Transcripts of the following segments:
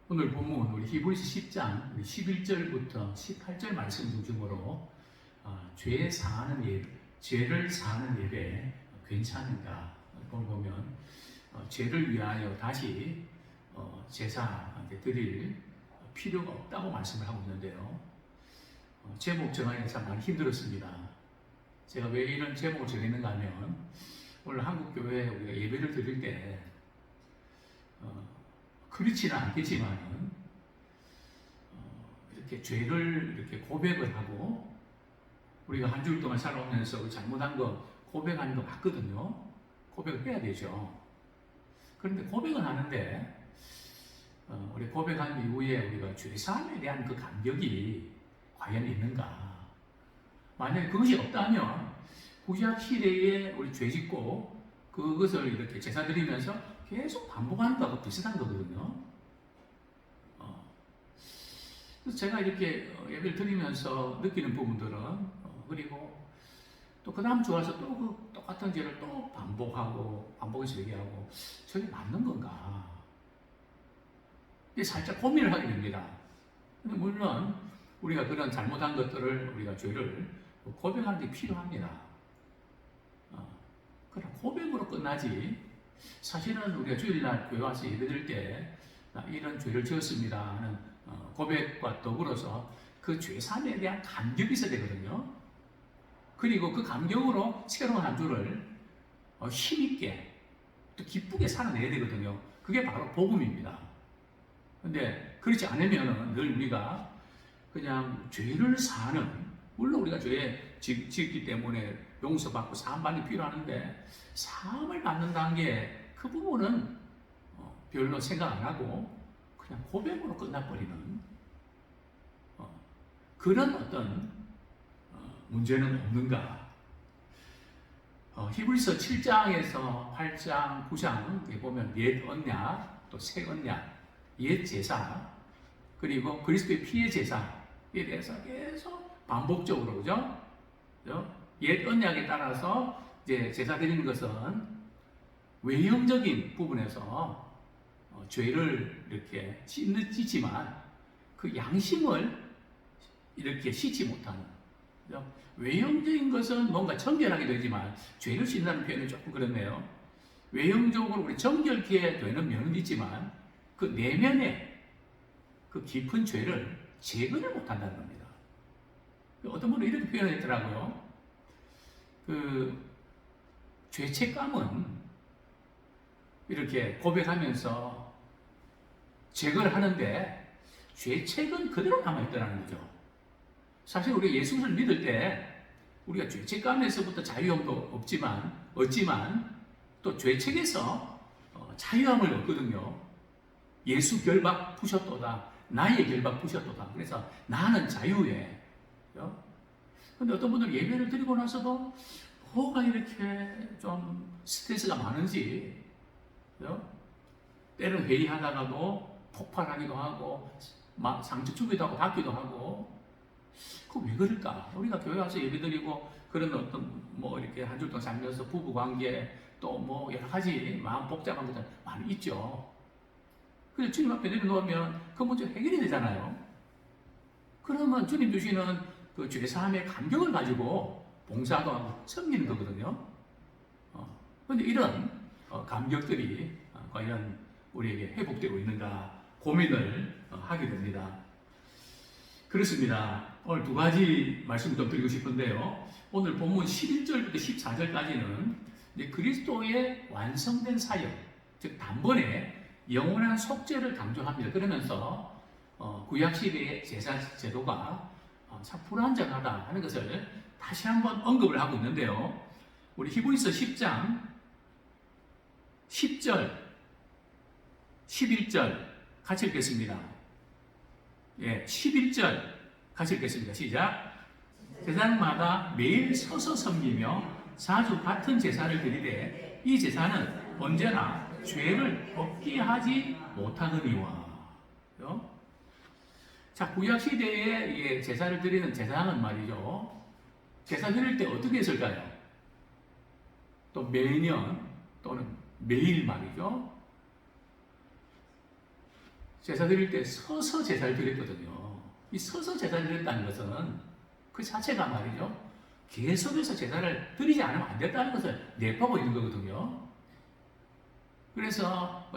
오늘 본문 우리 히브리서 10장 11절부터 18절 말씀 중심으로 죄를 사하는 예배 괜찮은가 그걸 보면 죄를 위하여 다시 제사 드릴 필요가 없다고 말씀을 하고 있는데요. 제목 정하기가 참 많이 힘들었습니다. 제가 왜 이런 제목을 정했는가 하면 오늘 한국교회에 우리가 예배를 드릴 때 그렇지는 않겠지만은 이렇게 죄를 이렇게 고백을 하고 우리가 한 주일 동안 살아오면서 잘못한 거 고백하는 거 맞거든요. 고백을 해야 되죠. 그런데 고백은 하는데 우리 고백한 이후에 우리가 죄사함에 대한 그 감격이 과연 있는가? 만약에 그것이 없다면 구약 시대에 우리 죄 짓고 그것을 이렇게 제사 드리면서 계속 반복하는 거하고 비슷한 거거든요. 그래서 제가 이렇게 예배를 드리면서 느끼는 부분들은 그리고 또 그 다음 주 와서 또 그 똑같은 죄를 또 반복해서 얘기하고 저게 맞는 건가? 살짝 고민을 하게 됩니다. 근데 물론 우리가 그런 잘못한 것들을 우리가 죄를 고백하는 게 필요합니다. 그냥 고백으로 끝나지 사실은 우리가 주일날 교회 와서 예배드릴 때 이런 죄를 지었습니다 하는 고백과 더불어서 그 죄사함에 대한 감격이 있어야 되거든요. 그리고 그 감격으로 새로운 한 주를 힘있게 또 기쁘게 살아내야 되거든요. 그게 바로 복음입니다. 근데 그렇지 않으면 늘 우리가 그냥 죄를 사는, 물론 우리가 죄에 지었기 때문에 용서받고 사함받는 필요하는데 사함을 받는다는 게 그 부분은 별로 생각 안 하고 그냥 고백으로 끝나버리는 그런 어떤 문제는 없는가? 히브리서 7장에서 8장, 9장 보면 옛 언약, 또 새 언약, 옛 제사, 그리고 그리스도의 피의 제사에 대해서 계속 반복적으로 그죠? 옛 언약에 따라서 이제 제사 드리는 것은 외형적인 부분에서 죄를 이렇게 씻지만 그 양심을 이렇게 씻지 못하는, 그죠? 외형적인 것은 뭔가 정결하게 되지만 죄를 씻는다는 표현이 조금 그렇네요. 외형적으로 우리 정결케 되는 면은 있지만 그 내면의 그 깊은 죄를 제거를 못한다는 겁니다. 어떤 분은 이렇게 표현했더라고요. 그 죄책감은 이렇게 고백하면서 제거를 하는데 죄책은 그대로 남아있더라는 거죠. 사실 우리가 예수를 믿을 때 우리가 죄책감에서부터 자유함도 얻지만 또 죄책에서 자유함을 얻거든요. 예수 결박 부셨도다. 나의 결박 부셨도다. 그래서 나는 자유해. 근데 어떤 분들은 예배를 드리고 나서도 뭐가 이렇게 좀 스트레스가 많은지, 때는 회의하다가도 폭발하기도 하고 상처 주기도 하고 받기도 하고, 그거 왜 그럴까? 우리가 교회 와서 예배 드리고 그런 어떤 이렇게 한 주 동안 살면서 부부 관계 또 여러 가지 마음 복잡한 것들 많이 있죠. 그래서 주님 앞에 내려놓으면 그 문제 해결이 되잖아요. 그러면 주님 주시는 그 죄사함의 감격을 가지고 봉사도 하고 섬기는 거거든요. 그런데 이런 감격들이 과연 우리에게 회복되고 있는가 고민을 하게 됩니다. 그렇습니다. 오늘 두 가지 말씀 좀 드리고 싶은데요. 오늘 본문 11절부터 14절까지는 이제 그리스도의 완성된 사역, 즉 단번에 영원한 속죄를 강조합니다. 그러면서 구약시대의 제사 제도가 참 불완전하다 하는 것을 다시 한번 언급을 하고 있는데요. 우리 히브리서 10장 10절, 11절 같이 읽겠습니다. 11절 같이 읽겠습니다. 시작. 제사장마다 매일 서서 섬기며 자주 같은 제사를 드리되 이 제사는 언제나 죄를 없게 하지 못하느니와. 자, 구약 시대에 제사를 드리는 제사장은 말이죠. 제사 드릴 때 어떻게 했을까요? 또 매년 또는 매일 말이죠. 제사 드릴 때 서서 제사를 드렸거든요. 이 서서 제사를 드렸다는 것은 그 자체가 말이죠. 계속해서 제사를 드리지 않으면 안 됐다는 것을 내포하고 있는 거거든요. 그래서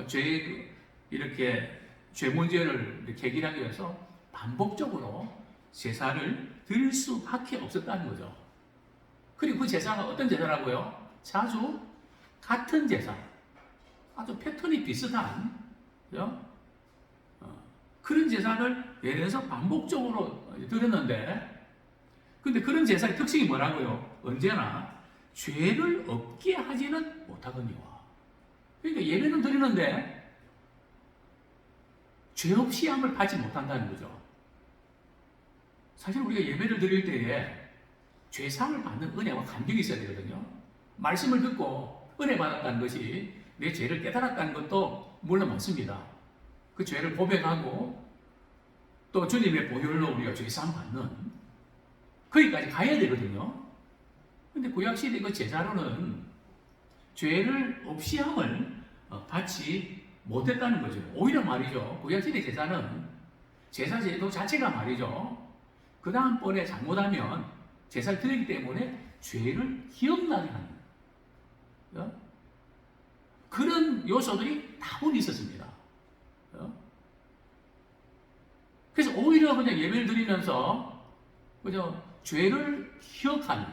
이렇게 죄 문제를 해결하기 위해서 반복적으로 제사를 드릴 수밖에 없었다는 거죠. 그리고 그 제사가 어떤 제사라고요? 자주 같은 제사, 아주 패턴이 비슷한 그런 제사를 예를 들어서 반복적으로 드렸는데, 근데 그런 제사의 특징이 뭐라고요? 언제나 죄를 없게 하지는 못하거니와. 그러니까 예배는 드리는데 죄 없이 함을 받지 못한다는 거죠. 사실 우리가 예배를 드릴 때에 죄상을 받는 은혜와 감격이 있어야 되거든요. 말씀을 듣고 은혜 받았다는 것이 내 죄를 깨달았다는 것도 물론 맞습니다. 그 죄를 고백하고 또 주님의 보혈로 우리가 죄상 받는 거기까지 가야 되거든요. 근데 구약시대 그 제사로는 죄를 없이 함을 받지 못했다는 거죠. 오히려 말이죠. 구약시대 제사는 제사 제도 자체가 말이죠. 그 다음번에 잘못하면 제사를 드리기 때문에 죄를 기억나게 하는 그런 요소들이 다분히 있었습니다. 그래서 오히려 그냥 예배를 드리면서 그죠? 죄를 기억하는,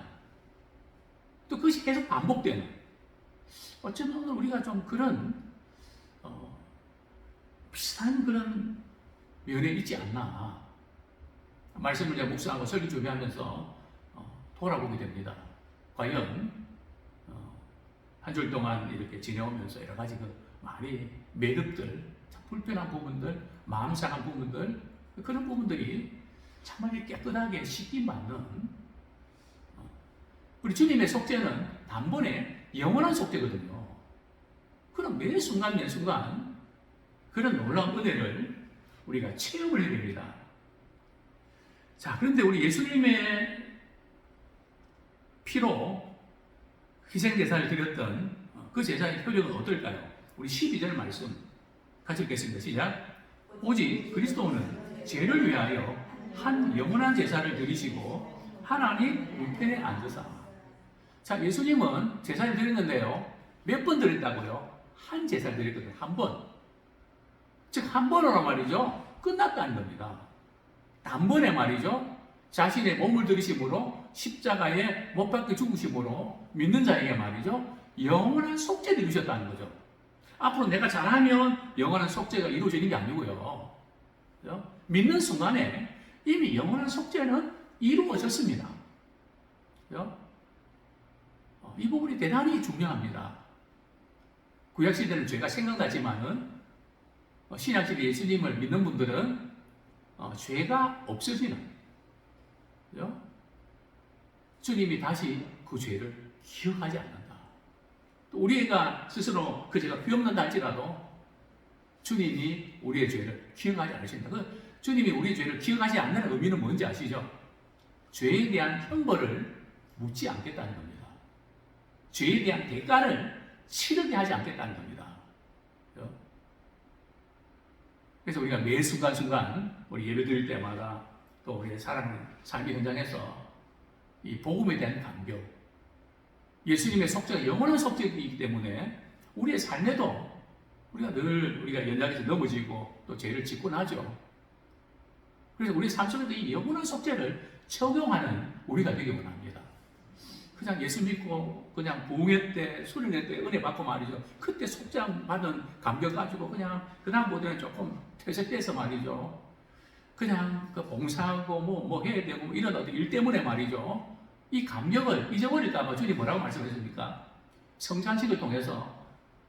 또 그것이 계속 반복되는, 어쩌면 오늘 우리가 좀 그런 비슷한 그런 면에 있지 않나. 말씀을 제가 묵상하고 설교 준비하면서 돌아보게 됩니다. 과연 한 줄 동안 이렇게 지내오면서 여러 가지 그 많이 매듭들, 불편한 부분들, 마음 상한 부분들, 그런 부분들이 참말로 깨끗하게 씻김 받는, 우리 주님의 속죄는 단번에 영원한 속죄거든요. 그럼 매 순간 매 순간 그런 놀라운 은혜를 우리가 체험을 해야 됩니다. 자, 그런데 우리 예수님의 피로 희생제사를 드렸던 그 제사의 효력은 어떨까요? 우리 12절 말씀 같이 읽겠습니다. 시작. 오직 그리스도는 죄를 위하여 한 영원한 제사를 드리시고 하나님 우편에 앉으사. 자, 예수님은 제사를 드렸는데요. 몇 번 드렸다고요? 한 제사를 드렸거든요. 한 번. 즉, 한 번으로 말이죠. 끝났다는 겁니다. 단번에 말이죠. 자신의 몸을 들이심으로 십자가에 못 박혀 죽으심으로 믿는 자에게 말이죠. 영원한 속죄를 이루셨다는 거죠. 앞으로 내가 잘하면 영원한 속죄가 이루어지는 게 아니고요. 믿는 순간에 이미 영원한 속죄는 이루어졌습니다. 이 부분이 대단히 중요합니다. 구약시대는 죄가 생각나지만은 신약시대 예수님을 믿는 분들은 죄가 없어지는, 주님이 다시 그 죄를 기억하지 않는다. 또 우리가 스스로 그 죄가 비없는다 할지라도 주님이 우리의 죄를 기억하지 않으신다. 주님이 우리의 죄를 기억하지 않는 의미는 뭔지 아시죠? 죄에 대한 형벌을 묻지 않겠다는 겁니다. 죄에 대한 대가를 치르게 하지 않겠다는 겁니다. 그래서 우리가 매 순간순간 우리 예배 드릴 때마다 또 우리의 사랑하는 삶의 현장에서 이 복음에 대한 감격, 예수님의 속죄가 영원한 속죄이기 때문에 우리의 삶에도 우리가 늘 우리가 연장에서 넘어지고 또 죄를 짓고 나죠. 그래서 우리 삶 속에도 이 영원한 속죄를 적용하는 우리가 되기 원합니다. 그냥 예수 믿고 그냥 부흥회 때, 수련회 때 은혜 받고 말이죠. 그때 속죄 받은 감격 가지고 그냥 그 다음부터는 조금 퇴색돼서 말이죠. 그냥 그 봉사하고 뭐 해야 되고 뭐 이런 어떤 일 때문에 말이죠. 이 감격을 잊어버릴까봐 주님 뭐라고 말씀하십니까? 성찬식을 통해서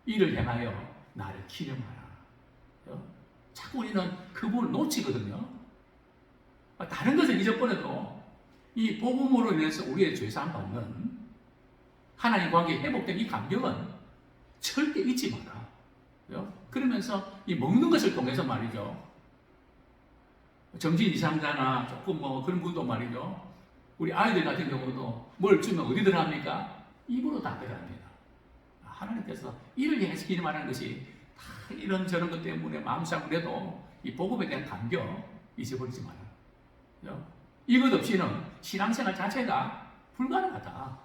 이를 행하여 나를 기념하라. 자꾸 우리는 그 부분을 놓치거든요. 다른 것을 잊어버려도 이 복음으로 인해서 우리의 죄사함 받는 하나님 관계에 회복된 이 감격은 절대 잊지 마라. 그러면서 이 먹는 것을 통해서 말이죠. 정신 이상자나 조금 그런 분도 말이죠. 우리 아이들 같은 경우도 뭘 주면 어디들 합니까? 입으로 다 들어갑니다. 하나님께서 이를 향해서 기념하는 것이 다 이런저런 것 때문에 마음상 그래도 이 복음에 대한 감격 잊어버리지 마라. 이것 없이는 신앙생활 자체가 불가능하다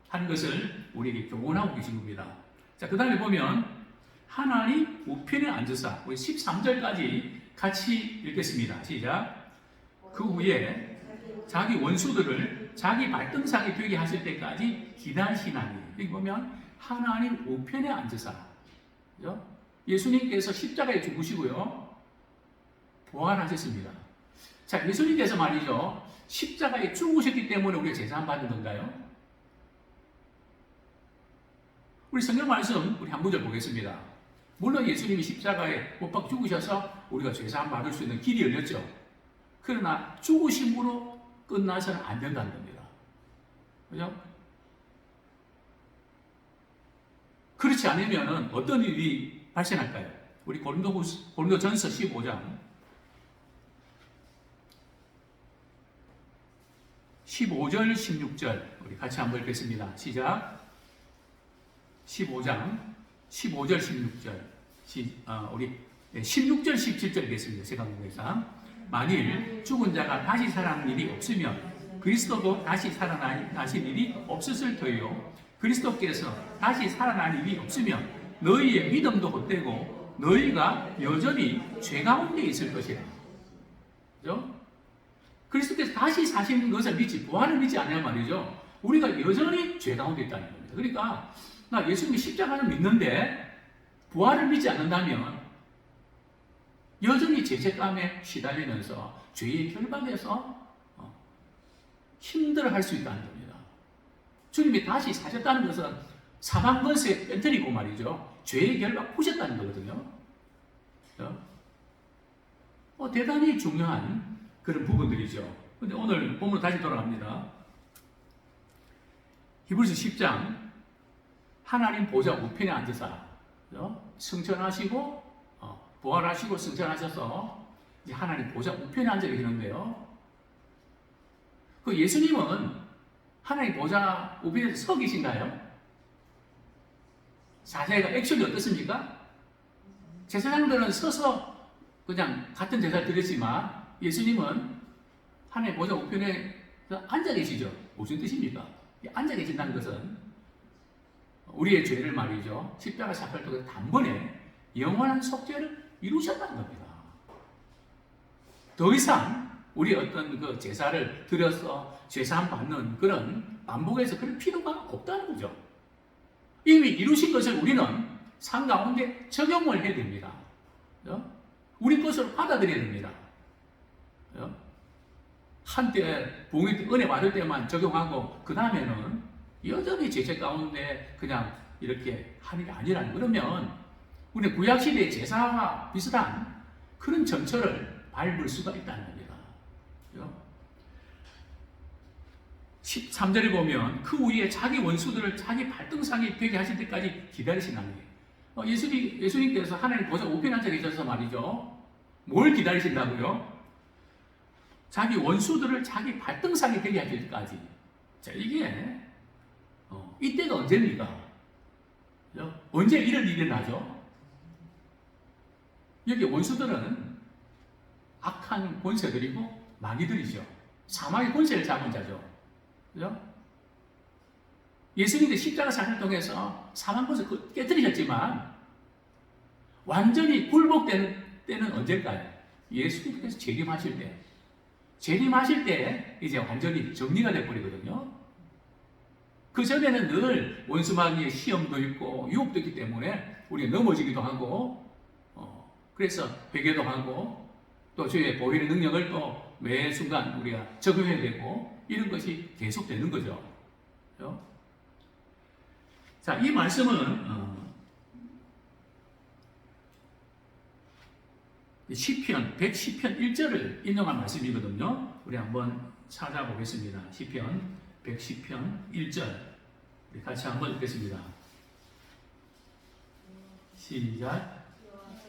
하는 것을 우리에게 교훈하고 계신 겁니다. 자, 그 다음에 보면 하나님 우편에 앉으사, 우리 13절까지 같이 읽겠습니다. 시작. 그 후에 자기 원수들을 자기 발등상에 되게 하실 때까지 기다리시나니. 여기 보면 하나님 우편에 앉으사. 그죠? 예수님께서 십자가에 죽으시고요, 부활하셨습니다. 자, 예수님께서 말이죠, 십자가에 죽으셨기 때문에 우리가 제사함 받는 건가요? 우리 성경 말씀 우리 한 구절 보겠습니다. 물론 예수님이 십자가에 못 박혀 죽으셔서 우리가 제사함 받을 수 있는 길이 열렸죠. 그러나 죽으심으로 끝나서는 안 된다는 겁니다. 그죠? 그렇지 않으면 어떤 일이 발생할까요? 우리 고린도전서 15장 15절 16절 우리 같이 한번 읽겠습니다. 시작. 15장 15절 16절 우리 16절 17절 읽겠습니다. 세강국에서 만일 죽은 자가 다시 살아나는 일이 없으면 그리스도도 다시 살아나실 일이 없었을 터이요 그리스도께서 다시 살아날 일이 없으면 너희의 믿음도 헛되고 너희가 여전히 죄 가운데 있을 것이라. 그죠? 그리스도께서 다시 사시는 것을 믿지, 부활을 믿지 않으면 말이죠, 우리가 여전히 죄 가운데 있다는 겁니다. 그러니까 나 예수님이 십자가를 믿는데 부활을 믿지 않는다면 여전히 죄책감에 시달리면서 죄의 결박에서 힘들어할 수 있다는 겁니다. 주님이 다시 사셨다는 것은 사방 것에 빼뜨리고 말이죠, 죄의 결박 푸셨다는 거거든요. 대단히 중요한 그런 부분들이죠. 근데 오늘 본문으로 다시 돌아갑니다. 히브리서 10장 하나님 보좌 우편에 앉으사 승천하시고 부활하시고 승천하셔서 이제 하나님 보좌 우편에 앉아 계시는데요. 그 예수님은 하나님 보좌 우편에서 서 계신가요? 자세가 액션이 어떻습니까? 제사장들은 서서 그냥 같은 제사를 드렸지만 예수님은 하나님 보좌 우편에 앉아 계시죠. 무슨 뜻입니까? 앉아 계신다는 것은 우리의 죄를 말이죠, 십자가 사건을 통해 단번에 영원한 속죄를 이루셨다는 겁니다. 더 이상 우리 어떤 그 제사를 드려서 죄사함 받는 그런 반복해서 그럴 필요가 없다는 거죠. 이미 이루신 것을 우리는 삶 가운데 적용을 해야 됩니다. 우리 것으로 받아들여야 됩니다. 한때 봉의 은혜 받을 때만 적용하고 그 다음에는 여전히 죄책 가운데 그냥 이렇게 하는 게 아니라는, 그러면 우리 구약시대의 제사와 비슷한 그런 정처를 밟을 수가 있다는 겁니다. 13절에 보면 그 후에 자기 원수들을 자기 발등상에 되게 하실 때까지 기다리시나니. 예수님께서 하나님 보좌 우편에 앉아 계셔서 말이죠, 뭘 기다리신다고요? 자기 원수들을 자기 발등상에 되게 하실 때까지. 자, 이게 이때가 언제입니까? 언제 이런 일이 일어나죠? 여기 원수들은 악한 권세들이고 마귀들이죠. 사망의 권세를 잡은 자죠. 그죠? 예수님도 십자가 사건을 통해서 사망 권세를 깨뜨리셨지만 완전히 굴복되는 때는 언제일까요? 예수님께서 재림하실 때. 재림하실 때 이제 완전히 정리가 돼버리거든요. 그 전에는 늘 원수마귀의 시험도 있고 유혹도 있기 때문에 우리가 넘어지기도 하고 그래서 회개도 하고 또 주의 보혈의 능력을 또 매 순간 우리가 적용해야 되고 이런 것이 계속되는 거죠. 자, 이 말씀은 시편 110편 1절을 인용한 말씀이거든요. 우리 한번 찾아보겠습니다. 시편 110편 1절 우리 같이 한번 읽겠습니다. 시작.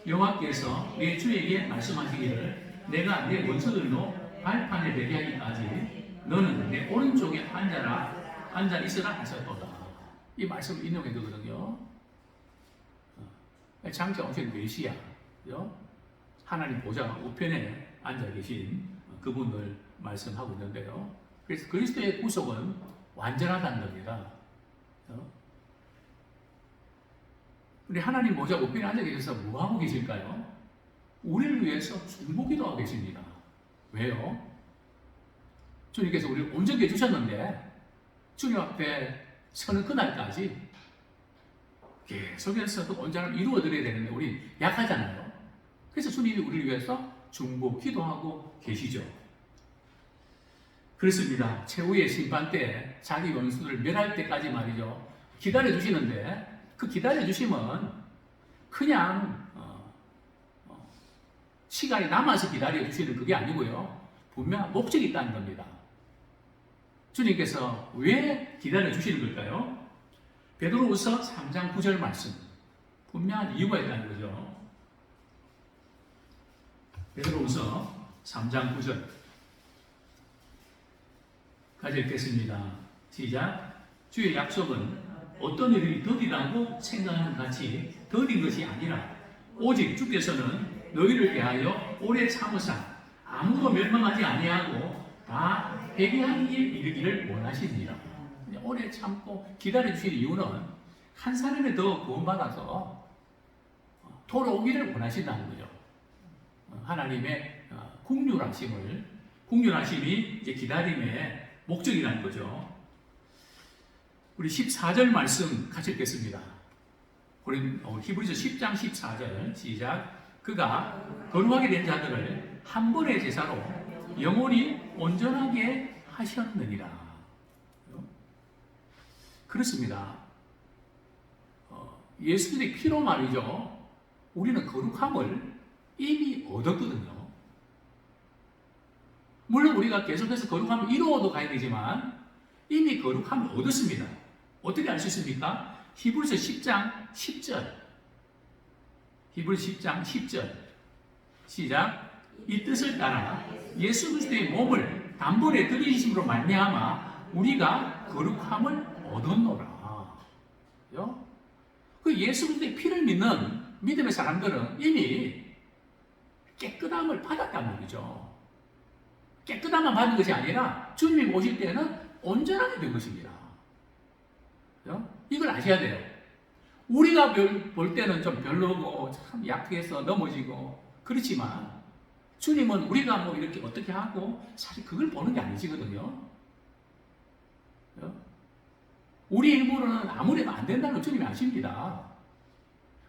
여호와께서 내 주에게 말씀하시기를 내가 내 원수들로 발판에 되게 하기까지 너는 내 오른쪽에 앉아 있으라 하셨도다. 이 말씀을 인용해 두거든요. 장차 오실 메시아, 그죠? 하나님 보좌 우편에 앉아 계신 그분을 말씀하고 있는데요. 그래서 그리스도의 구속은 완전하다는 겁니다. 우리 하나님 보좌 우편에 앉아 계셔서 뭐 하고 계실까요? 우리를 위해서 중보기도 하고 계십니다. 왜요? 주님께서 우리를 온전히 해주셨는데 주님 앞에 서는 그날까지 계속해서 그 온전함을 이루어드려야 되는데 우리 약하잖아요. 그래서 주님이 우리를 위해서 중보 기도하고 계시죠. 그렇습니다. 최후의 심판 때 자기 원수들을 멸할 때까지 말이죠. 기다려 주시는데 그 기다려 주심은 그냥 시간이 남아서 기다려 주시는 그게 아니고요. 분명한 목적이 있다는 겁니다. 주님께서 왜 기다려 주시는 걸까요? 베드로후서 3장 9절 말씀. 분명한 이유가 있다는 거죠. 베드로후서 3장 9절 같이 읽겠습니다. 시작. 주의 약속은 어떤 일이 더디다고 생각하는 같이 더딘 것이 아니라 오직 주께서는 너희를 대하여 오래 참으사 아무도 멸망하지 아니하고 다 회개하는 일 이르기를 원하시니라. 오래 참고 기다려주시는 이유는 한 사람이 더 구원받아서 돌아오기를 원하신다는 거죠. 하나님의 국률하심이 이제 기다림의 목적이라는 거죠. 우리 14절 말씀 같이 읽겠습니다. 히브리서 10장 14절 시작. 그가 거룩하게 된 자들을 한 번의 제사로 영원히 온전하게 하셨느니라. 그렇습니다. 예수님의 피로 말이죠. 우리는 거룩함을 이미 얻었거든요. 물론 우리가 계속해서 거룩함을 이루어도 가야 되지만 이미 거룩함을 얻었습니다. 어떻게 알 수 있습니까? 히브리서 10장 10절. 히브리서 10장 10절. 시작. 이 뜻을 따라 예수 그리스도의 몸을 단번에 드리심으로 말미암아 우리가 거룩함을 얻었노라. 그 예수 그리스도의 피를 믿는 믿음의 사람들은 이미 깨끗함을 받았단 말이죠. 깨끗함만 받은 것이 아니라 주님이 오실 때는 온전하게 된 것입니다. 이걸 아셔야 돼요. 우리가 볼 때는 좀 별로고 참 약해서 넘어지고 그렇지만 주님은 우리가 뭐 이렇게 어떻게 하고 사실 그걸 보는 게 아니시거든요. 우리 일부러는 아무래도 안 된다는 걸 주님이 아십니다.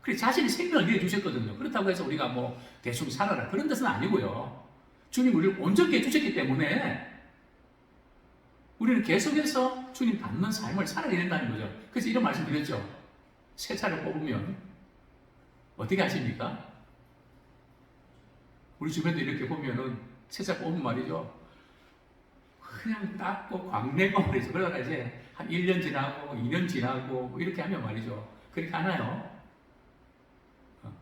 그래서 자신이 생명을 내주셨거든요. 그렇다고 해서 우리가 뭐 대충 살아라 그런 뜻은 아니고요. 주님 우리를 온전히 해주셨기 때문에 우리는 계속해서 주님 받는 삶을 살아야 된다는 거죠. 그래서 이런 말씀 드렸죠. 새 차를 뽑으면 어떻게 하십니까? 우리 주변도 이렇게 보면은 새 차 뽑으면 말이죠. 그냥 닦고 광내고 말이죠. 그러다가 이제 한 1년 지나고 2년 지나고 뭐 이렇게 하면 말이죠. 그렇게 하나요?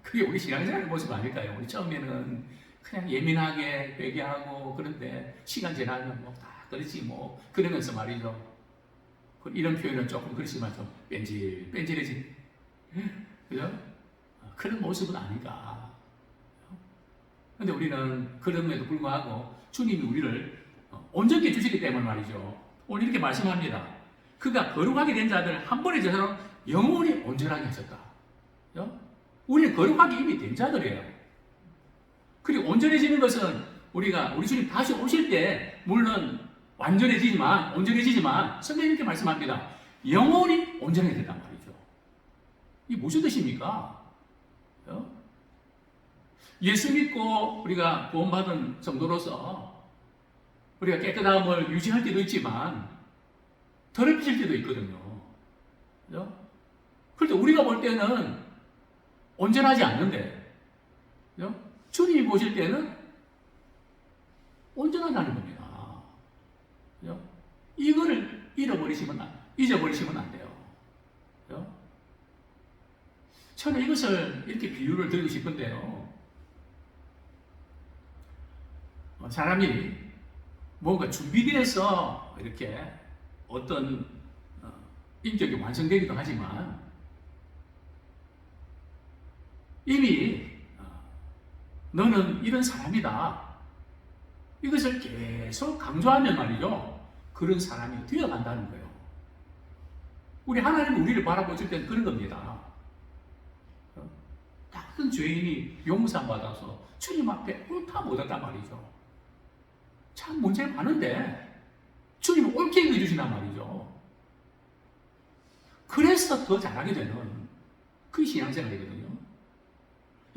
그게 우리 신앙생활의 모습 아닐까요? 우리 처음에는 그냥 예민하게 회개하고 그런데 시간 지나면 뭐 다 그렇지 뭐 그러면서 말이죠. 이런 표현은 조금 그렇지만 좀 뺀질해진 그죠? 그런 모습은 아닌가. 근데 우리는 그럼에도 불구하고 주님이 우리를 온전히 해주시기 때문에 말이죠. 오늘 이렇게 말씀합니다. 그가 거룩하게 된 자들 한 번의 제사로 영원히 온전하게 하셨다. 우리는 거룩하게 이미 된 자들이에요. 그리고 온전해지는 것은 우리 주님 다시 오실 때 물론 온전해지지만 성경이 이렇게 말씀합니다. 영원히 온전하게 된단 말이죠. 이게 무슨 뜻입니까? 예수 믿고 우리가 구원받은 정도로서 우리가 깨끗함을 유지할 때도 있지만 더럽혀질 때도 있거든요. 그런데 우리가 볼 때는 온전하지 않는데 주님이 보실 때는 온전하다는 겁니다. 이거를 잊어버리시면 안 돼요. 저는 이것을 이렇게 비유를 드리고 싶은데요. 사람이 뭔가 준비되어서 이렇게 어떤 인격이 완성되기도 하지만 이미 너는 이런 사람이다. 이것을 계속 강조하면 말이죠. 그런 사람이 되어간다는 거예요. 우리 하나님은 우리를 바라보실 때는 그런 겁니다. 다른 죄인이 용서받아서 주님 앞에 옳다 못하단 말이죠. 참 문제가 많은데 주님은 옳게 여겨주신단 말이죠. 그래서 더 잘하게 되는 그 신앙생활이거든요.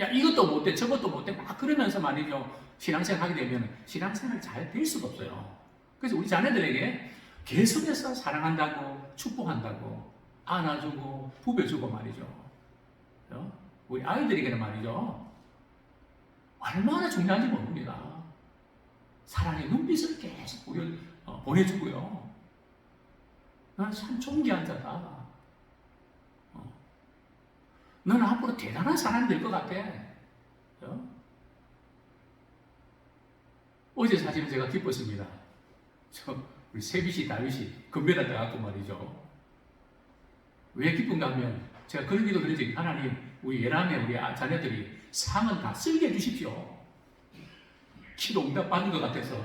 야, 이것도 못돼, 저것도 못돼, 막 그러면서 말이죠. 신앙생활 하게 되면 신앙생활 잘 될 수가 없어요. 그래서 우리 자녀들에게 계속해서 사랑한다고, 축복한다고, 안아주고, 부벼주고 말이죠. 우리 아이들에게는 말이죠. 얼마나 중요한지 모릅니다. 사랑의 눈빛을 계속 보내주고요. 나는 참 존귀한 자다. 너는 앞으로 대단한 사람이 될 것 같아. 어제 사실은 제가 기뻤습니다. 우리 세빗이 다윗이 금메달 따갖고 말이죠. 왜 기쁜가 하면 제가 그런 기도 드린 적이 하나님 우리 예람의 우리 자녀들이 상은 다 쓸게 해주십시오. 기도 응답 받은 것 같아서.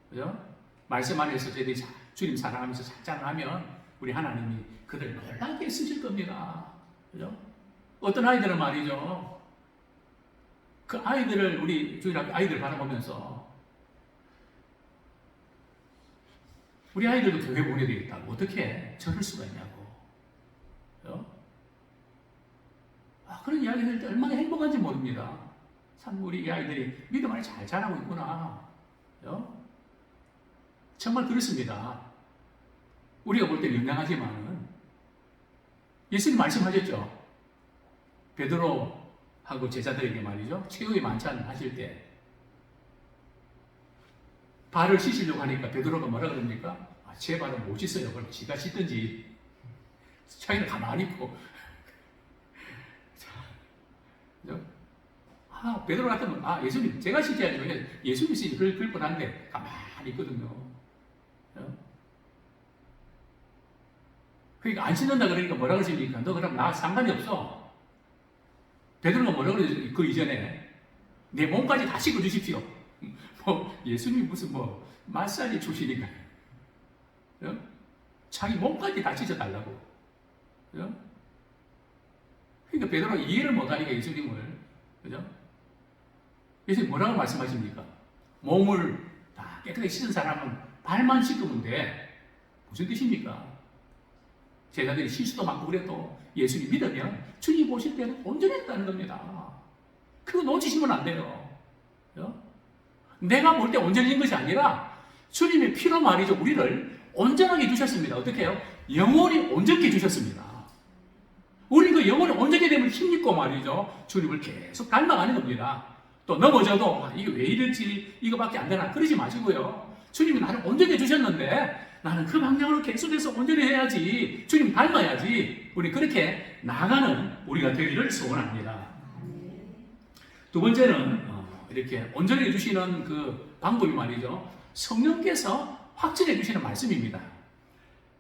그죠? 말씀 안에서 저희들이 주님 사랑하면서 살짝 하면 우리 하나님이 그들 놀랍게 쓰실 겁니다. 그죠? 어떤 아이들은 말이죠. 그 아이들을 우리 주일학교 아이들 바라보면서 우리 아이들도 교회 보내야 되겠다고 어떻게 저럴 수가 있냐고. 그죠? 그런 이야기 들을 때 얼마나 행복한지 모릅니다. 참 우리 아이들이 믿음을 잘 자라고 있구나. 그죠? 정말 그렇습니다. 우리가 볼 때 명랑하지만은 예수님 말씀하셨죠. 베드로하고 제자들에게 말이죠. 최후의 만찬 하실 때 발을 씻으려고 하니까 베드로가 뭐라 그럽니까? 제 발은 못 씻어요. 그럼 지가 씻든지. 자기는 가만히 있고. 베드로 같으면 예수님 제가 씻어야죠. 예수님 씻으니 그럴 뻔한데 가만히 있거든요. 그러니까 안 씻는다 그러니까 뭐라 그러십니까? 너 그럼 나 상관이 없어. 베드로가 뭐라 그러죠? 그 이전에 내 몸까지 다 씻어 주십시오. 예수님 무슨 마사지 출신인가? 자기 몸까지 다 씻어 달라고. 그러니까 베드로가 이해를 못하니까 예수님을, 그죠? 예수님 뭐라고 말씀하십니까? 몸을 다 깨끗하게 씻은 사람은 발만 씻으면 돼. 무슨 뜻입니까? 제자들이 실수도 많고 그래도 예수님 믿으면 주님 보실 때는 온전했다는 겁니다. 그거 놓치시면 안 돼요. 내가 볼 때 온전해진 것이 아니라 주님의 피로 말이죠. 우리를 온전하게 해주셨습니다. 어떻게 해요? 영원히 온전케 해주셨습니다. 우리 그 영혼이 온전히 되면 힘있고 말이죠. 주님을 계속 닮아가는 겁니다. 또 넘어져도 이게 왜 이럴지 이거밖에 안 되나 그러지 마시고요. 주님이 나를 온전히 해주셨는데 나는 그 방향으로 계속해서 온전히 해야지. 주님 닮아야지. 우리 그렇게 나가는 우리가 되기를 소원합니다. 두 번째는 이렇게 온전히 해주시는 그 방법이 말이죠. 성령께서 확증해 주시는 말씀입니다.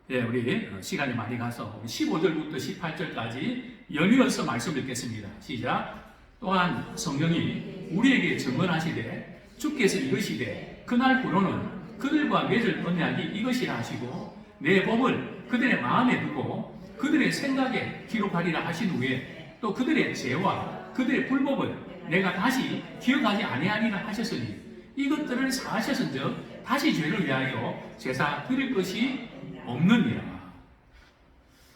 우리 시간이 많이 가서 15절부터 18절까지 연이어서 말씀 읽겠습니다. 시작. 또한 성령이 우리에게 증언하시되 주께서 이르시되 그날 후로는 그들과 맺을 언약이 이것이라 하시고 내 법을 그들의 마음에 두고 그들의 생각에 기록하리라 하신 후에 또 그들의 죄와 그들의 불법을 내가 다시 기억하지 아니하리라 하셨으니 이것들을 사하셨은즉 다시 죄를 위하여 제사 드릴 것이 없느니라.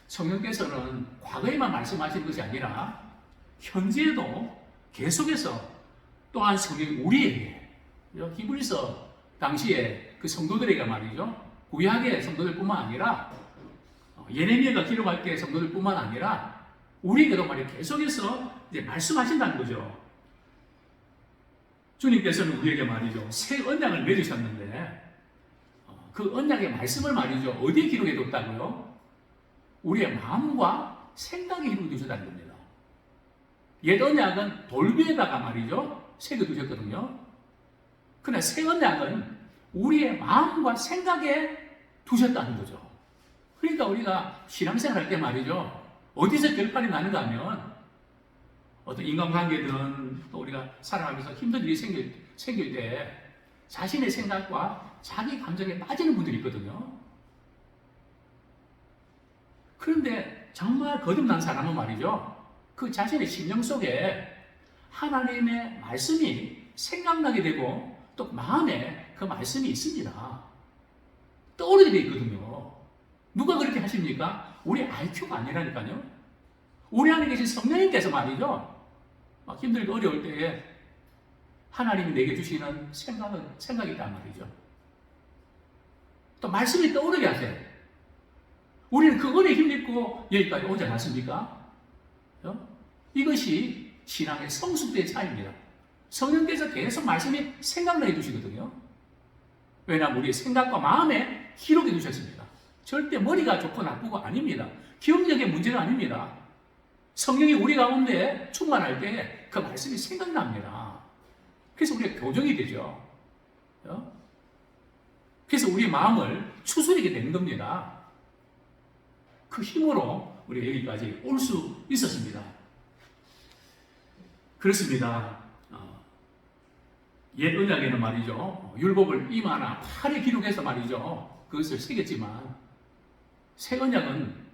성령께서는 과거에만 말씀하시는 것이 아니라 현재에도 계속해서 또한 성령이 우리에게 히브리서 당시에 그 성도들에게 말이죠. 구약의 성도들뿐만 아니라 예레미야가 기록할 때 성도들뿐만 아니라 우리에게도 말이죠. 계속해서 이제 말씀하신다는 거죠. 주님께서는 우리에게 말이죠. 새 언약을 맺으셨는데 그 언약의 말씀을 말이죠. 어디에 기록해 뒀다고요? 우리의 마음과 생각에 기록해 두셨다는 겁니다. 옛 언약은 돌 위에다가 말이죠. 새겨 두셨거든요. 그러나 새 언약은 우리의 마음과 생각에 두셨다는 거죠. 그러니까 우리가 신앙생활 할 때 말이죠. 어디서 결판이 나는가 하면 어떤 인간관계든 또 우리가 살아가면서 힘든 일이 생길 때 자신의 생각과 자기 감정에 빠지는 분들이 있거든요. 그런데 정말 거듭난 사람은 말이죠. 그 자신의 심령 속에 하나님의 말씀이 생각나게 되고 또 마음에 그 말씀이 있습니다. 떠오르게 돼 있거든요. 누가 그렇게 하십니까? 우리 IQ가 아니라니까요. 우리 안에 계신 성령님께서 말이죠. 막 힘들고 어려울 때에 하나님이 내게 주시는 생각이 있단 말이죠. 또 말씀이 떠오르게 하세요. 우리는 그 은혜 힘입고 여기까지 오지 않았습니까? 이것이 신앙의 성숙대의 차이입니다. 성령께서 계속 말씀이 생각나게 두시거든요. 왜냐하면 우리의 생각과 마음에 기록해 두셨습니다. 절대 머리가 좋고 나쁘고 아닙니다. 기억력의 문제가 아닙니다. 성령이 우리 가운데 충만할 때 그 말씀이 생각납니다. 그래서 우리가 교정이 되죠. 그래서 우리 마음을 추스리게 되는 겁니다. 그 힘으로 우리가 여기까지 올 수 있었습니다. 그렇습니다. 옛 언약에는 말이죠. 율법을 이마나 팔에 기록해서 말이죠. 그것을 새겼지만 새 언약은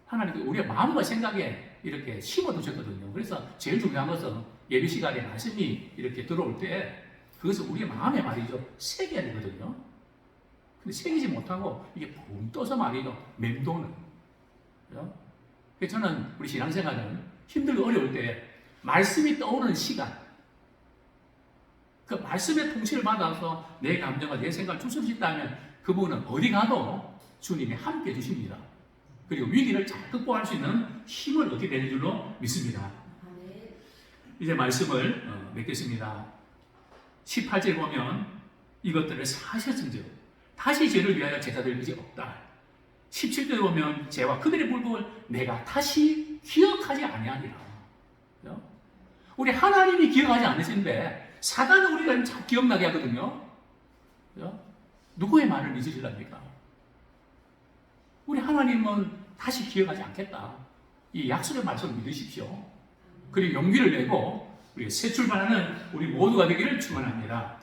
하나님께서 우리의 마음과 생각에 이렇게 심어두셨거든요. 그래서 제일 중요한 것은 예배 시간에 말씀이 이렇게 들어올 때 그것을 우리의 마음에 말이죠. 새겨야 되거든요. 근데 새기지 못하고 이게 붕 떠서 말이죠. 맴도는. 그래서 저는 우리 신앙생활은 힘들고 어려울 때 말씀이 떠오르는 시간, 그 말씀의 통치를 받아서 내 감정과 내 생각을 추스릴 수 있다면 그분은 어디 가도 주님이 함께 해주십니다. 그리고 위기를 잘 극복할 수 있는 힘을 얻게 되는 줄로 믿습니다. 이제 말씀을 맺겠습니다. 18절 보면 이것들을 사하셨은즉 다시 죄를 위하여 제사 드릴 것이 없다. 17절에 보면 죄와 그들의 불법을 내가 다시 기억하지 아니하리라. 우리 하나님이 기억하지 않으신데 사단은 우리가 잘 기억나게 하거든요. 누구의 말을 믿으실랍니까? 우리 하나님은 다시 기억하지 않겠다. 이 약속의 말씀을 믿으십시오. 그리고 용기를 내고 우리 새 출발하는 우리 모두가 되기를 축원합니다.